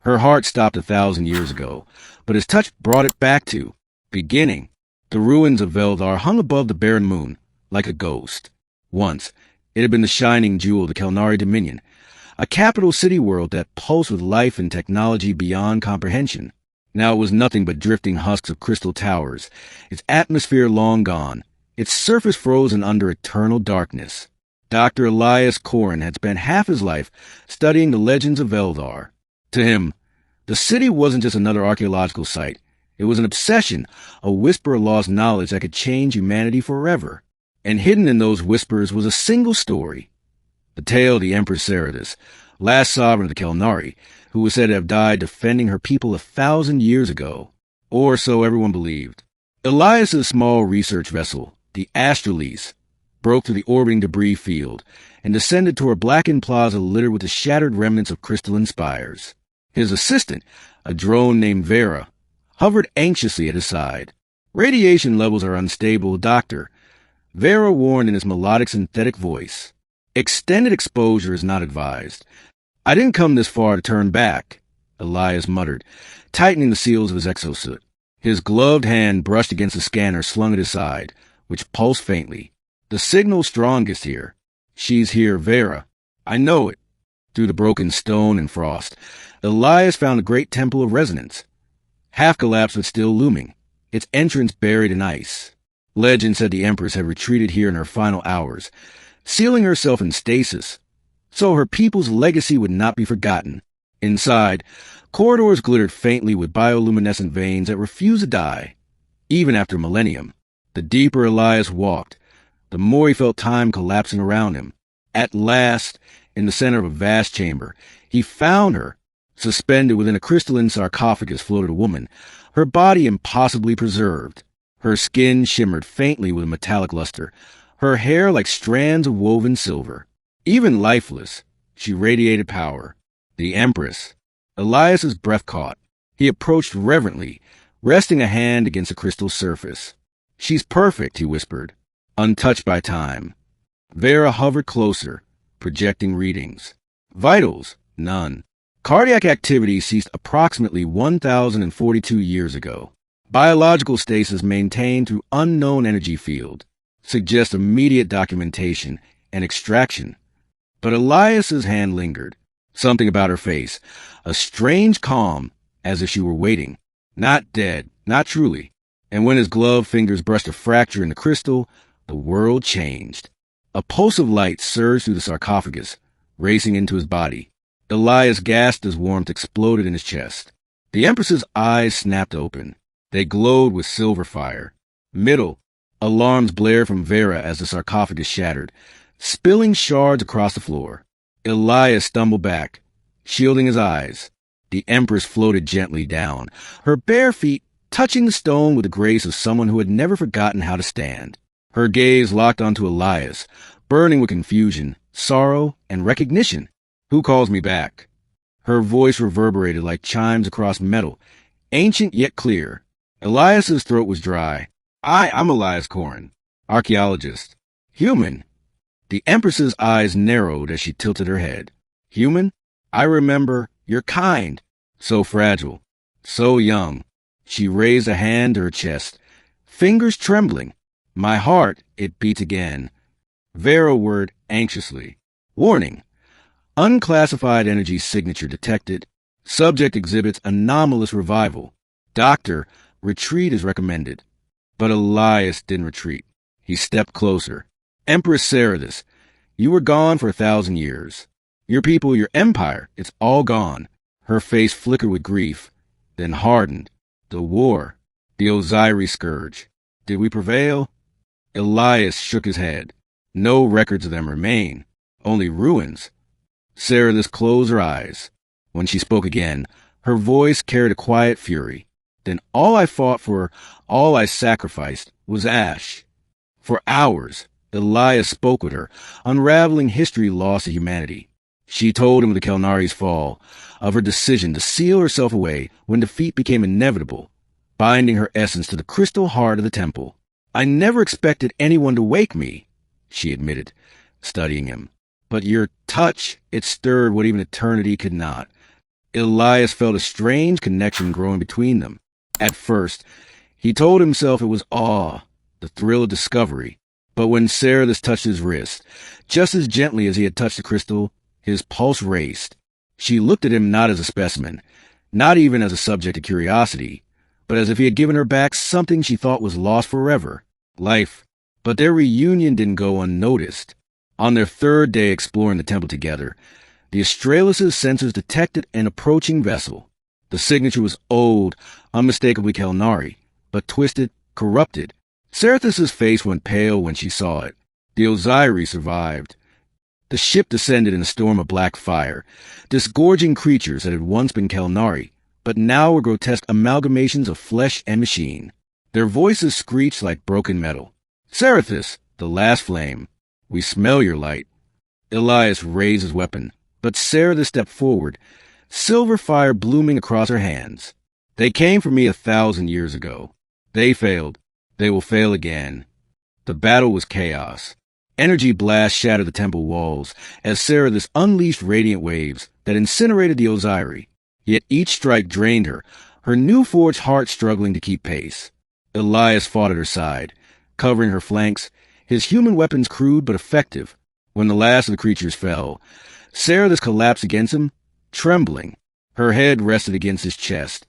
Her heart stopped 1,000 years ago, but his touch brought it back to beginning. The ruins of Veldar hung above the barren moon, like a ghost. Once, it had been the shining jewel of the Kelnari Dominion, a capital city world that pulsed with life and technology beyond comprehension. Now it was nothing but drifting husks of crystal towers, its atmosphere long gone, its surface frozen under eternal darkness. Dr. Elias Corrin had spent half his life studying the legends of Veldar. To him, the city wasn't just another archaeological site. It was an obsession, a whisper of lost knowledge that could change humanity forever. And hidden in those whispers was a single story. The tale of the Empress Ceratus, last sovereign of the Kelnari, who was said to have died defending her people 1,000 years ago. Or so everyone believed. Elias's small research vessel, the Astrolese, broke through the orbiting debris field and descended toward a blackened plaza littered with the shattered remnants of crystalline spires. His assistant, a drone named Vera, hovered anxiously at his side. Radiation levels are unstable, Doctor. Vera warned in his melodic synthetic voice. Extended exposure is not advised. I didn't come this far to turn back, Elias muttered, tightening the seals of his exosuit. His gloved hand brushed against the scanner slung at his side, which pulsed faintly. The signal's strongest here. She's here, Vera. I know it. Through the broken stone and frost, Elias found a great temple of resonance. Half collapsed but still looming, its entrance buried in ice. Legend said the Empress had retreated here in her final hours, sealing herself in stasis, so her people's legacy would not be forgotten. Inside, corridors glittered faintly with bioluminescent veins that refused to die. Even after millennium, the deeper Elias walked, the more he felt time collapsing around him. At last, in the center of a vast chamber, he found her. Suspended within a crystalline sarcophagus floated a woman, her body impossibly preserved. Her skin shimmered faintly with a metallic luster, her hair like strands of woven silver. Even lifeless, she radiated power. The Empress. Elias's breath caught. He approached reverently, resting a hand against the crystal surface. She's perfect, he whispered, untouched by time. Vera hovered closer, projecting readings. Vitals, none. Cardiac activity ceased approximately 1,042 years ago. Biological stasis maintained through unknown energy field. Suggests immediate documentation and extraction. But Elias's hand lingered. Something about her face. A strange calm, as if she were waiting. Not dead, not truly. And when his gloved fingers brushed a fracture in the crystal, the world changed. A pulse of light surged through the sarcophagus, racing into his body. Elias gasped as warmth exploded in his chest. The Empress's eyes snapped open. They glowed with silver fire. Middle, alarms blared from Vera as the sarcophagus shattered, spilling shards across the floor. Elias stumbled back, shielding his eyes. The Empress floated gently down, her bare feet touching the stone with the grace of someone who had never forgotten how to stand. Her gaze locked onto Elias, burning with confusion, sorrow, and recognition. Who calls me back? Her voice reverberated like chimes across metal, ancient yet clear. Elias's throat was dry. I'm Elias Corrin, archaeologist. Human. The Empress's eyes narrowed as she tilted her head. Human? I remember. You're kind. So fragile. So young. She raised a hand to her chest, fingers trembling. My heart, it beat again. Vera whirred anxiously. Warning. Unclassified energy signature detected. Subject exhibits anomalous revival. Doctor, retreat is recommended. But Elias didn't retreat. He stepped closer. Empress Ceratus, you were gone for 1,000 years. Your people, your empire, it's all gone. Her face flickered with grief, then hardened. The war, the Osiris scourge. Did we prevail? Elias shook his head. No records of them remain. Only ruins. Ceratus closed her eyes. When she spoke again, her voice carried a quiet fury. Then all I fought for, all I sacrificed, was ash. For hours, Elias spoke with her, unraveling history lost to humanity. She told him of the Kelnari's fall, of her decision to seal herself away when defeat became inevitable, binding her essence to the crystal heart of the temple. I never expected anyone to wake me, she admitted, studying him. But your touch, it stirred what even eternity could not. Elias felt a strange connection growing between them. At first, he told himself it was awe, the thrill of discovery. But when Ceratus touched his wrist, just as gently as he had touched the crystal, his pulse raced. She looked at him not as a specimen, not even as a subject of curiosity, but as if he had given her back something she thought was lost forever, life. But their reunion didn't go unnoticed. On their third day exploring the temple together, the Astralis' sensors detected an approaching vessel. The signature was old, unmistakably Kelnari, but twisted, corrupted. Cerathus's face went pale when she saw it. The Osiris survived. The ship descended in a storm of black fire, disgorging creatures that had once been Kelnari, but now were grotesque amalgamations of flesh and machine. Their voices screeched like broken metal. "Cerathus, the last flame. We smell your light." Elias raised his weapon, but Cerathus stepped forward, silver fire blooming across her hands. "They came for me 1,000 years ago. They failed. They will fail again." The battle was chaos. Energy blasts shattered the temple walls as Cerathus unleashed radiant waves that incinerated the Osiris. Yet each strike drained her new-forged heart struggling to keep pace. Elias fought at her side, covering her flanks, his human weapons crude but effective. When the last of the creatures fell, Cerathus collapsed against him, trembling. Her head rested against his chest,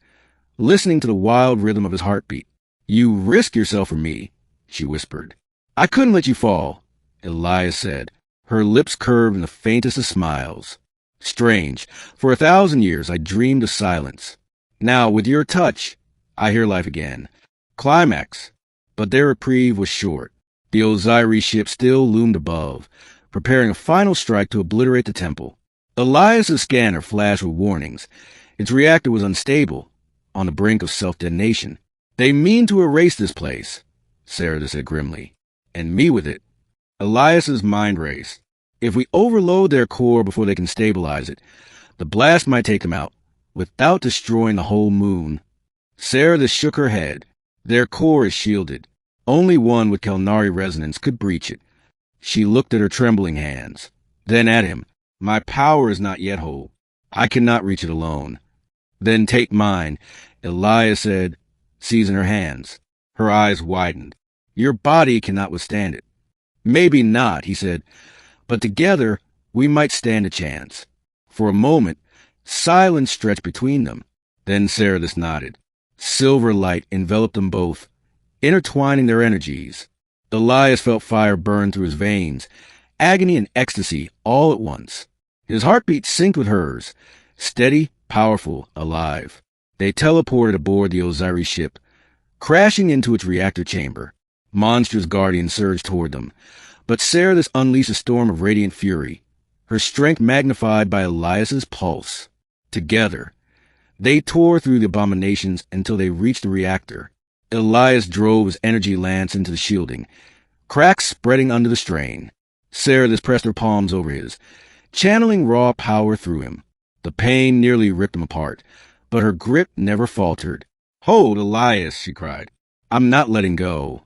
listening to the wild rhythm of his heartbeat. "You risk yourself for me," she whispered. "I couldn't let you fall," Elias said, her lips curved in the faintest of smiles. "Strange. For 1,000 years I dreamed of silence. Now, with your touch, I hear life again." Climax. But their reprieve was short. The Osiris ship still loomed above, preparing a final strike to obliterate the temple. Elias's scanner flashed with warnings. Its reactor was unstable, on the brink of self-detonation. "They mean to erase this place," Cerathus said grimly. "And me with it." Elias's mind raced. If we overload their core before they can stabilize it, the blast might take them out, without destroying the whole moon. Cerathus shook her head. "Their core is shielded. Only one with Kelnari resonance could breach it." She looked at her trembling hands, then at him. "My power is not yet whole. I cannot reach it alone." "Then take mine," Elias said, seizing her hands. Her eyes widened. "Your body cannot withstand it." "Maybe not," he said, "but together we might stand a chance." For a moment, silence stretched between them. Then Cerathus nodded. Silver light enveloped them both, intertwining their energies. Elias felt fire burn through his veins, agony and ecstasy all at once. His heartbeat synced with hers, steady, powerful, alive. They teleported aboard the Osiris ship, crashing into its reactor chamber. Monstrous guardians surged toward them, but Cerathus unleashed a storm of radiant fury, her strength magnified by Elias's pulse. Together, they tore through the abominations until they reached the reactor. Elias drove his energy lance into the shielding, cracks spreading under the strain. Cerathus pressed her palms over his, channeling raw power through him. The pain nearly ripped him apart, but her grip never faltered. "Hold, Elias," she cried. "I'm not letting go."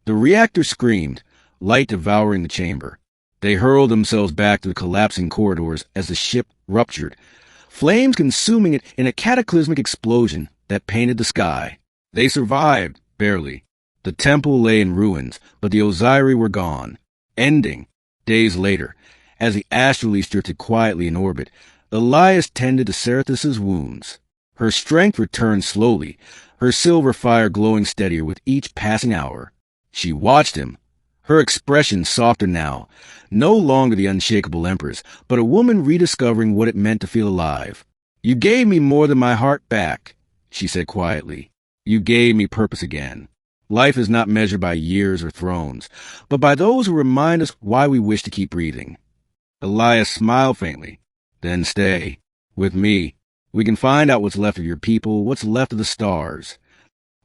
The reactor screamed, light devouring the chamber. They hurled themselves back to the collapsing corridors as the ship ruptured, flames consuming it in a cataclysmic explosion that painted the sky. They survived, barely. The temple lay in ruins, but the Osiris were gone. Ending. Days later, as the astrolabe drifted quietly in orbit, Elias tended to Cerathus's wounds. Her strength returned slowly, her silver fire glowing steadier with each passing hour. She watched him, her expression softer now, no longer the unshakable empress, but a woman rediscovering what it meant to feel alive. "You gave me more than my heart back," she said quietly. "You gave me purpose again. Life is not measured by years or thrones, but by those who remind us why we wish to keep breathing." Elias smiled faintly. "Then stay. With me. We can find out what's left of your people, what's left of the stars."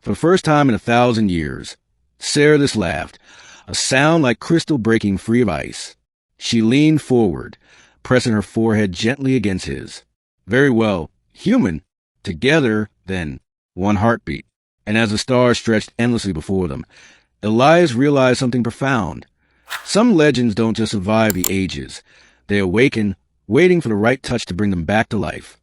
For the first time in 1,000 years, Cerathus laughed, a sound like crystal breaking free of ice. She leaned forward, pressing her forehead gently against his. "Very well. Human. Together, then. One heartbeat." And as the stars stretched endlessly before them, Elias realized something profound. Some legends don't just survive the ages. They awaken, waiting for the right touch to bring them back to life.